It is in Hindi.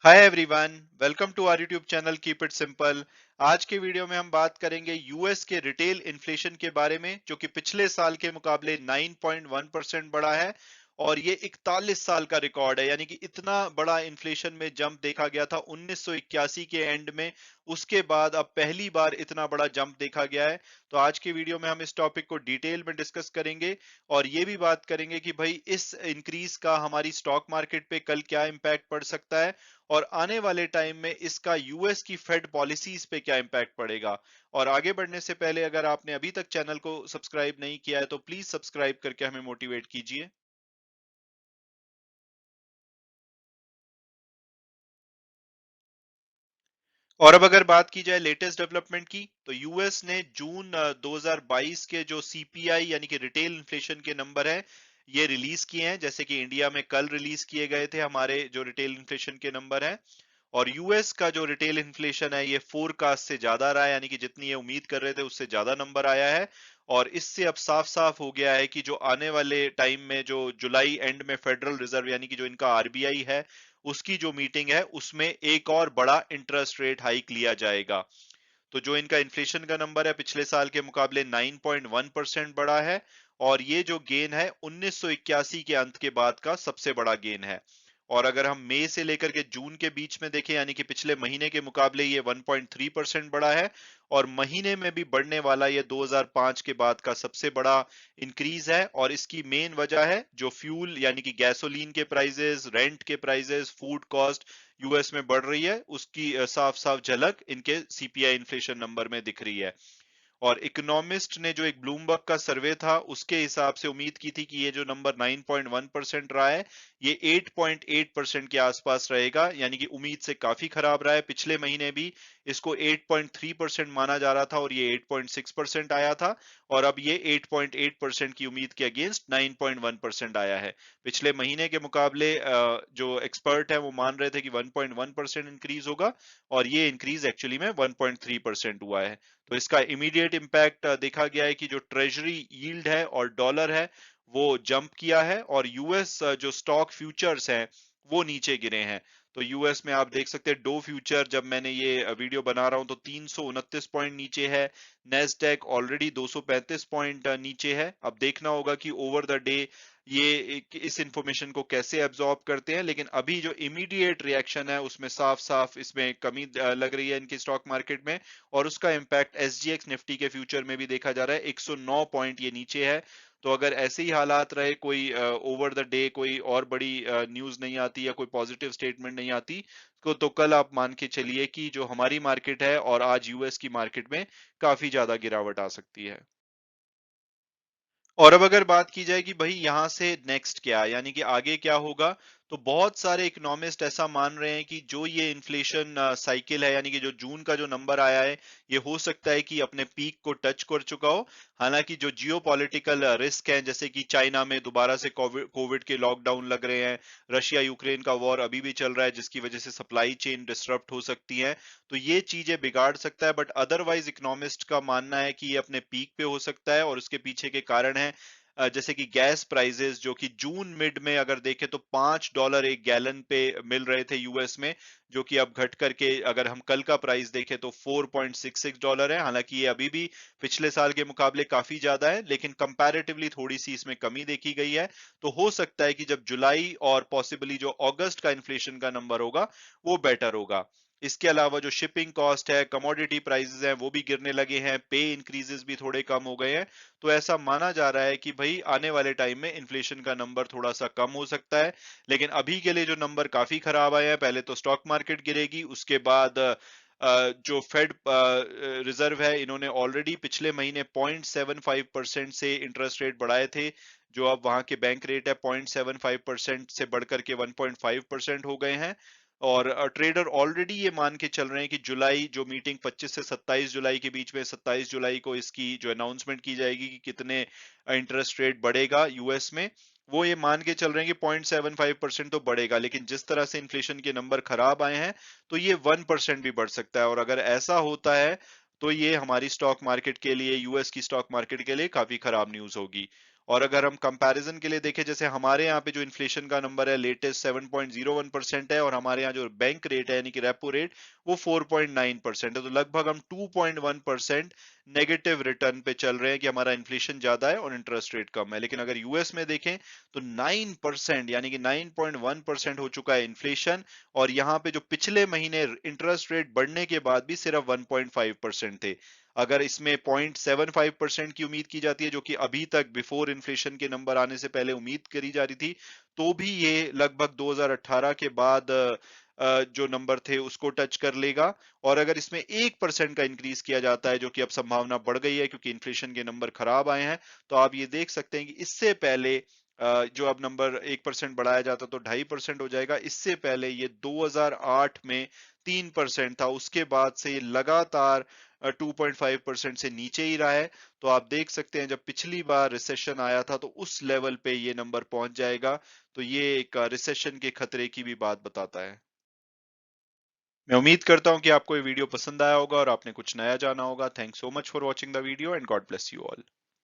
Hi everyone, welcome to our YouTube channel keep it simple. आज के वीडियो में हम बात करेंगे यूएस के रिटेल इन्फ्लेशन के बारे में, जो कि पिछले साल के मुकाबले 9.1% बढ़ा है। और ये 41 साल का रिकॉर्ड है, यानी कि इतना बड़ा इन्फ्लेशन में जंप देखा गया था 1981 के एंड में। उसके बाद अब पहली बार इतना बड़ा जंप देखा गया है। तो आज के वीडियो में हम इस टॉपिक को डिटेल में डिस्कस करेंगे और ये भी बात करेंगे कि भाई इस इंक्रीज का हमारी स्टॉक मार्केट पे कल क्या इम्पैक्ट पड़ सकता है और आने वाले टाइम में इसका यूएस की फेड पॉलिसीज पे क्या इम्पैक्ट पड़ेगा। और आगे बढ़ने से पहले अगर आपने अभी तक चैनल को सब्सक्राइब नहीं किया है तो प्लीज सब्सक्राइब करके हमें मोटिवेट कीजिए। और अब अगर बात की जाए लेटेस्ट डेवलपमेंट की, तो यूएस ने जून 2022 के जो सीपीआई यानी कि रिटेल इन्फ्लेशन के नंबर है ये रिलीज किए हैं, जैसे कि इंडिया में कल रिलीज किए गए थे हमारे जो रिटेल इन्फ्लेशन के नंबर है। और यूएस का जो रिटेल इन्फ्लेशन है ये फोरकास्ट से ज्यादा रहा है, यानी कि जितनी ये उम्मीद कर रहे थे उससे ज्यादा नंबर आया है। और इससे अब साफ साफ हो गया है कि जो आने वाले टाइम में जो जुलाई एंड में फेडरल रिजर्व यानी कि जो इनका आरबीआई है उसकी जो मीटिंग है उसमें एक और बड़ा इंटरेस्ट रेट हाइक लिया जाएगा। तो जो इनका इन्फ्लेशन का नंबर है पिछले साल के मुकाबले 9.1% बढ़ा है। और ये जो गेन है 1981 के अंत के बाद का सबसे बड़ा गेन है। और अगर हम मई से लेकर के जून के बीच में देखें, यानी कि पिछले महीने के मुकाबले ये 1.3% बढ़ा है। और महीने में भी बढ़ने वाला ये 2005 के बाद का सबसे बड़ा इंक्रीज है। और इसकी मेन वजह है जो फ्यूल यानी कि गैसोलीन के प्राइसेस, रेंट के प्राइसेस, फूड कॉस्ट यूएस में बढ़ रही है, उसकी साफ साफ झलक इनके सीपीआई इन्फ्लेशन नंबर में दिख रही है। और इकोनॉमिस्ट ने जो एक ब्लूमबर्ग का सर्वे था उसके हिसाब से उम्मीद की थी कि ये जो नंबर 9.1% रहा है ये 8.8% के आसपास रहेगा, यानी कि उम्मीद से काफी खराब रहा है। पिछले महीने भी इसको 8.3% माना जा रहा था और ये 8.6% आया था। और अब ये 8.8% की उम्मीद के अगेंस्ट 9.1% आया है। पिछले महीने के मुकाबले जो एक्सपर्ट है वो मान रहे थे कि 1.1% इंक्रीज होगा और ये इंक्रीज एक्चुअली में 1.3% हुआ है। तो इसका इमीडिएट इम्पैक्ट देखा गया है कि जो ट्रेजरी यील्ड है और डॉलर है वो जंप किया है और यूएस जो स्टॉक फ्यूचर्स हैं वो नीचे गिरे हैं। तो यूएस में आप देख सकते हैं डो फ्यूचर, जब मैंने ये वीडियो बना रहा हूं तो 329 पॉइंट नीचे है। नेस्डैक ऑलरेडी 235 पॉइंट नीचे है। अब देखना होगा कि ओवर द डे ये इस इंफॉर्मेशन को कैसे एब्जॉर्ब करते हैं, लेकिन अभी जो इमीडिएट रिएक्शन है उसमें साफ साफ इसमें कमी लग रही है इनकी स्टॉक मार्केट में। और उसका इम्पैक्ट एसजीएक्स निफ्टी के फ्यूचर में भी देखा जा रहा है, 109 पॉइंट ये नीचे है। तो अगर ऐसे ही हालात रहे, कोई ओवर द डे कोई और बड़ी न्यूज नहीं आती या कोई पॉजिटिव स्टेटमेंट नहीं आती, तो कल आप मान के चलिए कि जो हमारी मार्केट है और आज यूएस की मार्केट में काफी ज्यादा गिरावट आ सकती है। और अब अगर बात की जाए कि भाई यहाँ से नेक्स्ट क्या, यानी कि आगे क्या होगा, तो बहुत सारे इकोनॉमिस्ट ऐसा मान रहे हैं कि जो ये इन्फ्लेशन साइकिल है, यानी कि जो जून का जो नंबर आया है ये हो सकता है कि अपने पीक को टच कर चुका हो। हालांकि जो जियो पॉलिटिकल रिस्क है, जैसे कि चाइना में दोबारा से कोविड कोविड के लॉकडाउन लग रहे हैं, रशिया यूक्रेन का वॉर अभी भी चल रहा है जिसकी वजह से सप्लाई चेन डिसरप्ट हो सकती है, तो ये चीजें बिगाड़ सकता है। बट अदरवाइज इकोनॉमिस्ट का मानना है कि ये अपने पीक पे हो सकता है और उसके पीछे के कारण है जैसे कि गैस प्राइसेस जो कि जून मिड में अगर देखें तो $5 एक गैलन पे मिल रहे थे यूएस में, जो कि अब घट करके अगर हम कल का प्राइस देखें तो $4.66 है। हालांकि ये अभी भी पिछले साल के मुकाबले काफी ज्यादा है, लेकिन कंपैरेटिवली थोड़ी सी इसमें कमी देखी गई है। तो हो सकता है कि जब जुलाई और पॉसिबली जो अगस्त का इन्फ्लेशन का नंबर होगा वो बेटर होगा। इसके अलावा जो शिपिंग कॉस्ट है, कमोडिटी प्राइसेस हैं वो भी गिरने लगे हैं, पे इंक्रीजेस भी थोड़े कम हो गए हैं। तो ऐसा माना जा रहा है कि भाई आने वाले टाइम में इन्फ्लेशन का नंबर थोड़ा सा कम हो सकता है। लेकिन अभी के लिए जो नंबर काफी खराब आए हैं, पहले तो स्टॉक मार्केट गिरेगी, उसके बाद जो फेड रिजर्व है इन्होंने ऑलरेडी पिछले महीने 0.75% से इंटरेस्ट रेट बढ़ाए थे। जो अब वहां के बैंक रेट है 0.75% से बढ़कर के 1.5% हो गए हैं। और ट्रेडर ऑलरेडी ये मान के चल रहे हैं कि जुलाई जो मीटिंग 25 से 27 जुलाई के बीच में, 27 जुलाई को इसकी जो अनाउंसमेंट की जाएगी कि कितने इंटरेस्ट रेट बढ़ेगा यूएस में, वो ये मान के चल रहे हैं कि 0.75% तो बढ़ेगा। लेकिन जिस तरह से इन्फ्लेशन के नंबर खराब आए हैं तो ये 1% भी बढ़ सकता है। और अगर ऐसा होता है तो ये हमारी स्टॉक मार्केट के लिए, यूएस की स्टॉक मार्केट के लिए काफी खराब न्यूज होगी। और अगर हम कंपैरिजन के लिए देखें, जैसे हमारे यहाँ पे जो इन्फ्लेशन का नंबर है लेटेस्ट 7.01% है, और हमारे यहाँ जो बैंक रेट है यानी कि रेपो रेट वो 4.9% है, तो लगभग हम 2.1% नेगेटिव रिटर्न पे चल रहे हैं कि हमारा इन्फ्लेशन ज्यादा है और इंटरेस्ट रेट कम है। लेकिन अगर यूएस में देखें तो 9% यानी कि 9.1% हो चुका है इन्फ्लेशन, और यहाँ पे जो पिछले महीने इंटरेस्ट रेट बढ़ने के बाद भी सिर्फ 1.5% थे। अगर इसमें 0.75% की उम्मीद की जाती है, जो कि अभी तक बिफोर इन्फ्लेशन के नंबर आने से पहले उम्मीद करी जा रही थी, तो भी ये लगभग 2018 के बाद जो नंबर थे उसको टच कर लेगा। और अगर इसमें 1% का इंक्रीज किया जाता है, जो कि अब संभावना बढ़ गई है क्योंकि इन्फ्लेशन के नंबर खराब आए हैं, तो आप ये देख सकते हैं कि इससे पहले जो अब नंबर 1% बढ़ाया जाता तो 2.5% हो जाएगा। इससे पहले ये 2008 में 3% था, उसके बाद से ये लगातार 2.5% से नीचे ही रहा है। तो आप देख सकते हैं जब पिछली बार रिसेशन आया था तो उस लेवल पे ये नंबर पहुंच जाएगा। तो ये एक रिसेशन के खतरे की भी बात बताता है। मैं उम्मीद करता हूं कि आपको ये वीडियो पसंद आया होगा और आपने कुछ नया जाना होगा। Thanks so much for watching the video and God bless you all.